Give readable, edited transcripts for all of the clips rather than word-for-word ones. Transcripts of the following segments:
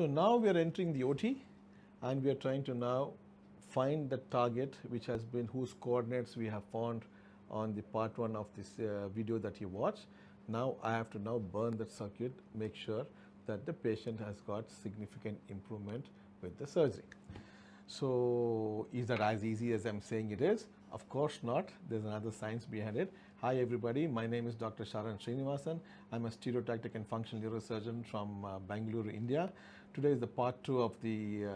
So now we are entering the OT and we are trying to now find the target which has been, whose coordinates we have found on the part 1 of this video that you watched. Now I have to now burn that circuit, make sure that the patient has got significant improvement with the surgery. So is that as easy as I'm saying it is? Of course not. There's another science behind it. Hi everybody, my name is Dr. Sharan Srinivasan. I'm a stereotactic and functional neurosurgeon from Bangalore, India. Today is the part 2 of the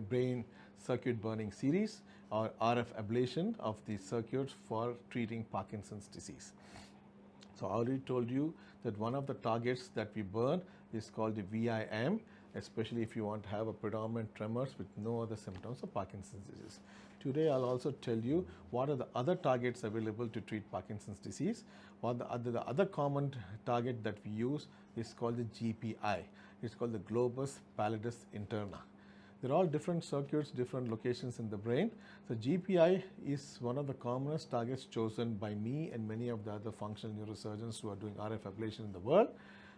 brain circuit burning series, or RF ablation of the circuits for treating Parkinson's disease. So I already told you that one of the targets that we burn is called the VIM, especially if you want to have a predominant tremors with no other symptoms of Parkinson's disease. Today I'll also tell you what are the other targets available to treat Parkinson's disease. The other common target that we use is called the GPI. It's called the globus pallidus interna. They're all different circuits, different locations in the brain. So GPI is one of the commonest targets chosen by me and many of the other functional neurosurgeons who are doing RF ablation in the world.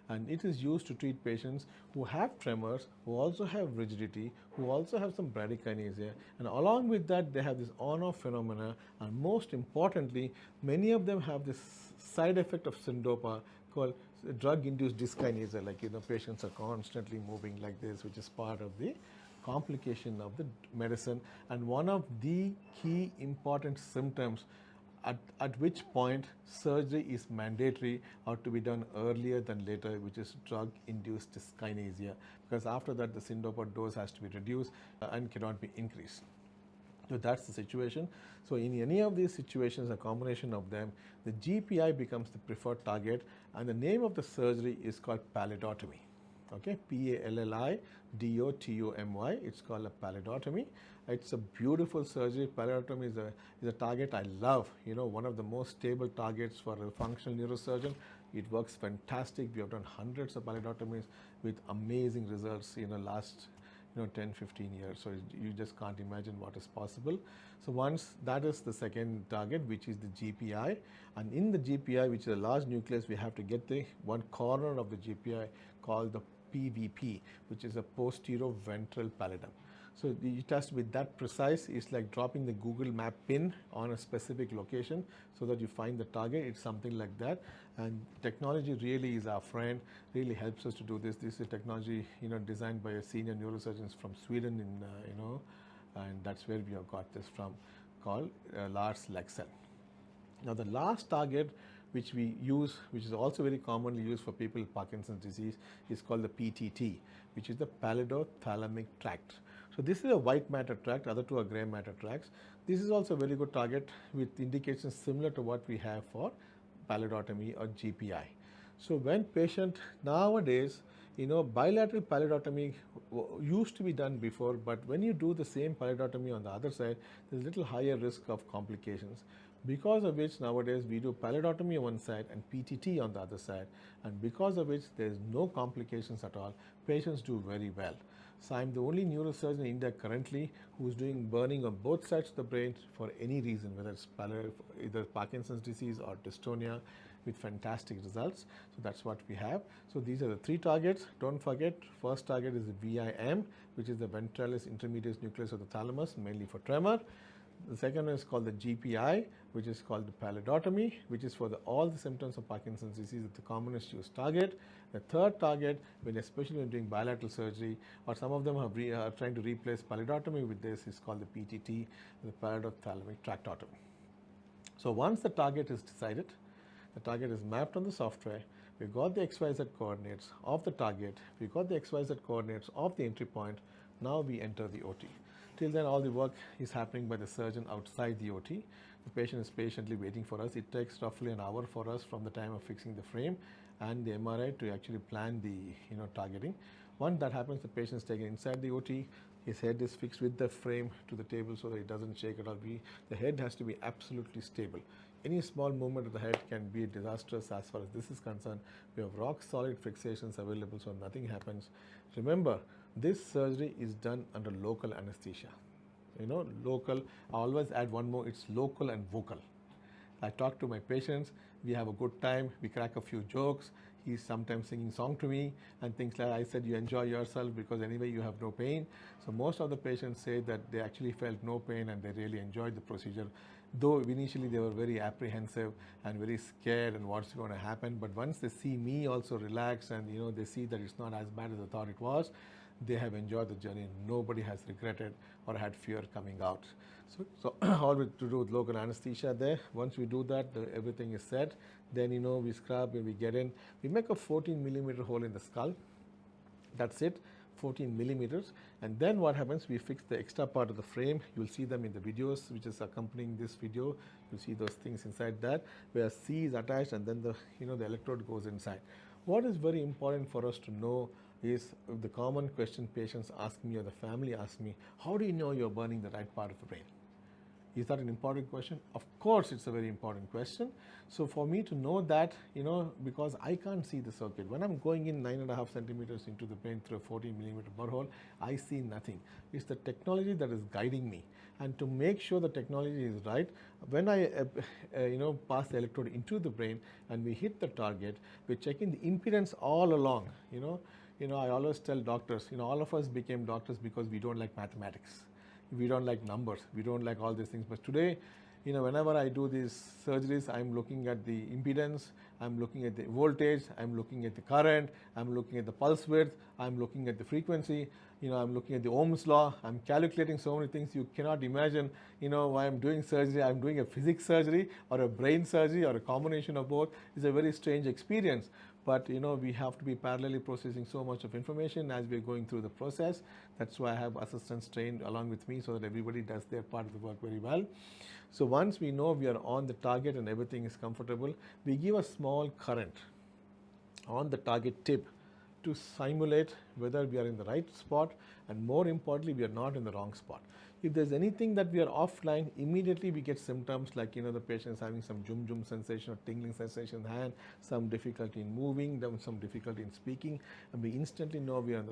And it is used to treat patients who have tremors, who also have rigidity, who also have some bradykinesia, and along with that they have this on-off phenomena, and most importantly, many of them have this side effect of syndopa called drug-induced dyskinesia, like patients are constantly moving like this, which is part of the complication of the medicine, and one of the key important symptoms at which point surgery is mandatory or to be done earlier than later, which is drug-induced dyskinesia, because after that the syndopa dose has to be reduced and cannot be increased. So that's the situation. So in any of these situations, a combination of them, the GPI becomes the preferred target, and the name of the surgery is called pallidotomy. Okay, P-A-L-L-I-D-O-T-O-M-Y. It's called a pallidotomy. It's a beautiful surgery. Pallidotomy is a target I love. One of the most stable targets for a functional neurosurgeon. It works fantastic. We have done hundreds of pallidotomies with amazing results last 10-15 years. So you just can't imagine what is possible. So once that is the second target, which is the GPI, and in the GPI, which is a large nucleus, we have to get the one corner of the GPI called the PVP, which is a posterior ventral pallidum. So it has to be that precise. It's like dropping the Google map pin on a specific location so that you find the target. It's something like that, and technology really is our friend, really helps us to do this. This is a technology designed by a senior neurosurgeon from Sweden, and that's where we have got this from, called Lars Leksell. Now the last target which we use, which is also very commonly used for people with Parkinson's disease, is called the PTT, which is the pallidothalamic tract. So this is a white matter tract, other two are gray matter tracts. This is also a very good target with indications similar to what we have for pallidotomy or GPI. So when patient nowadays, bilateral pallidotomy used to be done before, but when you do the same pallidotomy on the other side, there's a little higher risk of complications. Because of which nowadays we do pallidotomy on one side and PTT on the other side, and because of which there is no complications at all. Patients do very well. So I'm the only neurosurgeon in India currently who is doing burning on both sides of the brain for any reason, whether it's either Parkinson's disease or dystonia, with fantastic results. So that's what we have. So these are the three targets. Don't forget, first target is the VIM, which is the ventralis intermedius nucleus of the thalamus, mainly for tremor. The second one is called the GPI, which is called the pallidotomy, which is for all the symptoms of Parkinson's disease, the commonest used target. The third target, especially when doing bilateral surgery, or some of them are trying to replace pallidotomy with this, is called the PTT, the pallidothalamic tractotomy. So once the target is decided, the target is mapped on the software, we got the XYZ coordinates of the target, we got the XYZ coordinates of the entry point, now we enter the OT. Till then, all the work is happening by the surgeon outside the OT. The patient is patiently waiting for us. It takes roughly an hour for us from the time of fixing the frame and the MRI to actually plan the targeting. Once that happens, the patient is taken inside the OT. His head is fixed with the frame to the table so that it doesn't shake at all. The head has to be absolutely stable. Any small movement of the head can be disastrous as far as this is concerned. We have rock solid fixations available so nothing happens. Remember, this surgery is done under local anesthesia. Local, I always add one more, it's local and vocal. I talk to my patients, We have a good time. We crack a few jokes. He's sometimes singing song to me and things like that. I said, you enjoy yourself because anyway you have no pain. So most of the patients say that they actually felt no pain and they really enjoyed the procedure. Though initially they were very apprehensive and very scared and what's going to happen. But once they see me also relax and they see that it's not as bad as I thought it was, they have enjoyed the journey. Nobody has regretted or had fear coming out. So all we to do with local anesthesia there. Once we do that, everything is set. Then we scrub and we get in. We make a 14 millimeter hole in the skull. That's it, 14 millimeters. And then what happens? We fix the extra part of the frame. You'll see them in the videos which is accompanying this video. You'll see those things inside that where C is attached and then the the electrode goes inside. What is very important for us to know is the common question patients ask me or the family asks me, how do you know you're burning the right part of the brain? Is that an important question? Of course, it's a very important question. So for me to know that, because I can't see the circuit. When I'm going in 9.5 centimeters into the brain through a 14 millimeter burr hole, I see nothing. It's the technology that is guiding me. And to make sure the technology is right, when I, pass the electrode into the brain and we hit the target, we're checking the impedance all along. I always tell doctors, all of us became doctors because we don't like mathematics. We don't like numbers, we don't like all these things. But today, whenever I do these surgeries, I'm looking at the impedance, I'm looking at the voltage, I'm looking at the current, I'm looking at the pulse width, I'm looking at the frequency, I'm looking at the Ohm's law, I'm calculating so many things. You cannot imagine, why I'm doing surgery. I'm doing a physics surgery or a brain surgery or a combination of both. It's a very strange experience. But we have to be parallelly processing so much of information as we're going through the process. That's why I have assistants trained along with me so that everybody does their part of the work very well. So once we know we are on the target and everything is comfortable, we give a small current on the target tip to simulate whether we are in the right spot, and more importantly, we are not in the wrong spot. If there's anything that we are offline, immediately we get symptoms like the patient is having some jum sensation or tingling sensation in the hand, some difficulty in moving, then some difficulty in speaking, and we instantly know we are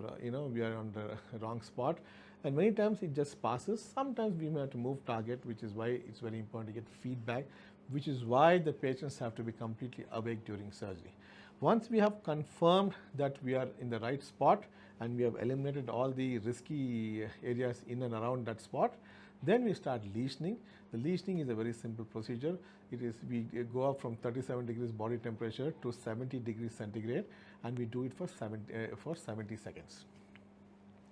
we are on the wrong spot. And many times it just passes. Sometimes we may have to move target, which is why it's very important to get feedback, which is why the patients have to be completely awake during surgery. Once we have confirmed that we are in the right spot and we have eliminated all the risky areas in and around that spot, then we start lesioning. The lesioning is a very simple procedure. We go up from 37 degrees body temperature to 70 degrees centigrade, and we do it for 70 seconds.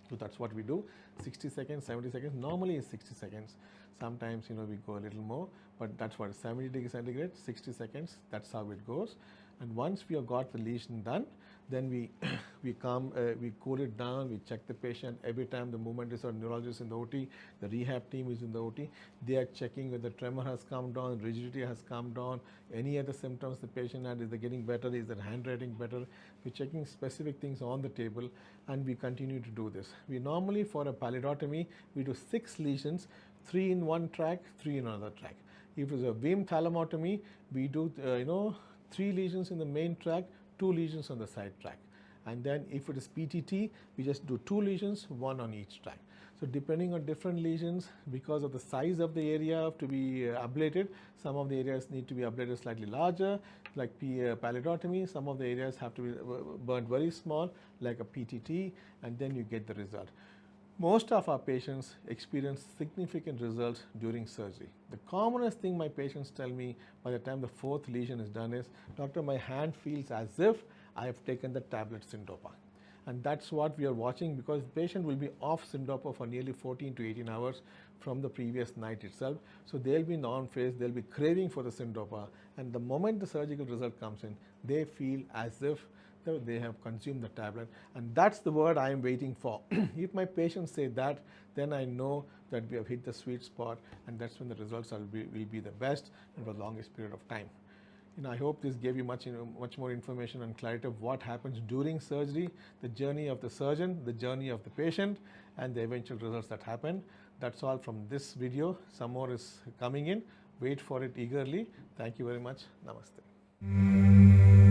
So that's what we do, 60 seconds, 70 seconds. Normally it's 60 seconds. Sometimes, we go a little more, but that's what, 70 degrees centigrade, 60 seconds, that's how it goes. And once we have got the lesion done, then we cool it down, we check the patient. Every time the movement is our neurologist in the OT, the rehab team is in the OT, they are checking whether tremor has come down, rigidity has come down, any other symptoms the patient had, is they getting better, is their handwriting better. We're checking specific things on the table, and we continue to do this. We normally, for a pallidotomy, we do 6 lesions, 3 in one track, 3 in another track. If it's a Wehm thalamotomy, we do 3 lesions in the main track, 2 lesions on the side track. And then if it is PTT, we just do 2 lesions, 1 on each track. So depending on different lesions, because of the size of the area to be ablated, some of the areas need to be ablated slightly larger, like pallidotomy. Some of the areas have to be burnt very small, like a PTT, and then you get the result. Most of our patients experience significant results during surgery. The commonest thing my patients tell me by the time the 4th lesion is done is, doctor, my hand feels as if I have taken the tablet Syndopa. And that's what we are watching, because the patient will be off Syndopa for nearly 14 to 18 hours from the previous night itself. So they'll be in the on phase, they'll be craving for the Syndopa, and the moment the surgical result comes in, they feel as if they have consumed the tablet, and that's the word I am waiting for. If my patients say that, then I know that we have hit the sweet spot, and that's when the results will be the best and for the longest period of time. I hope this gave you much more information and clarity of what happens during surgery, the journey of the surgeon, the journey of the patient, and the eventual results that happen. That's all from this video. Some more is coming in. Wait for it eagerly. Thank you very much. Namaste.